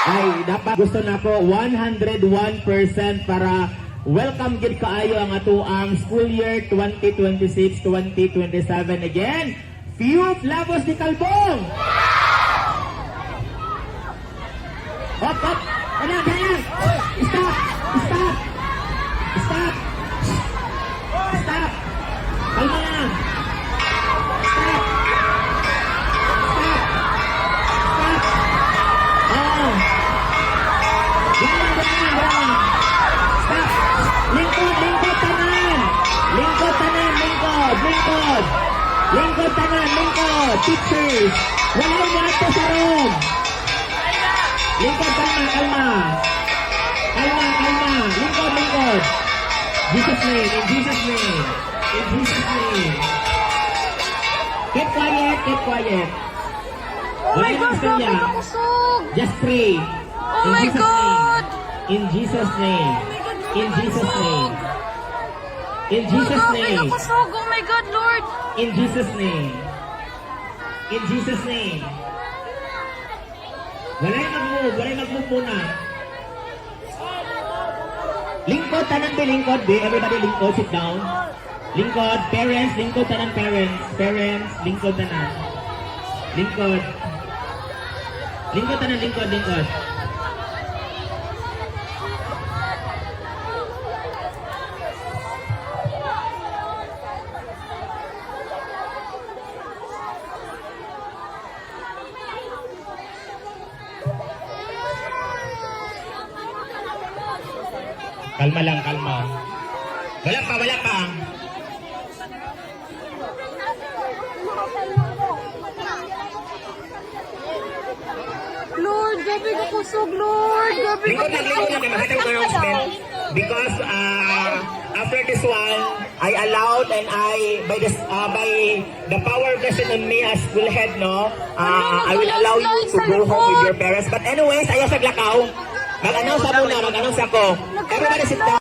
ay dapat gusto na ko 101% para welcome gid kaayo ang atuang school year 2026-2027 again. Few Labos di Kalbong. Hop, hop. Ayan, ayan. Stop. Stop. Stop. Stop. Kalma lang. Stop. Stop. Stop. Oh. Ganyan. Stop. Lingkod, lingkod, tanan. Lingkod, tanan, lingkod, lingkod. Lingkod, tanan, lingkod. Teachers. Walang yato sa room. Lingkod, kalma, kalma. Kalma, kalma. Lingkod, lingkod. Jesus name, in Jesus name. In Jesus name. Keep quiet, keep quiet. Oh my God, grabe ka kusog! Just pray. Oh my God! In Jesus name. In Jesus name. In Oh, Jesus grabe ka name. kusog! Oh my God, Lord! In Jesus name. In Jesus name. Walay mag-move muna. Lingkod, tanan be, lingkod be. Everybody lingkod, sit down. Lingkod, parents, lingkod, tanan parents. Parents, lingkod, tanan. Lingkod. Lingkod, tanan, lingkod, lingkod. Kalma lang, kalma. Wala pa, wala pa. Lord, grabe ka kusog, Lord! Grabe ka Lingkod lang, mahal announcement. Because after this one, I allowed and by the power vested on me as school head, no, I will allow you to go home with your parents. But anyways, ayaw sa glakaw. Mag-announce ako na, mag-announce ako. Everybody sit down.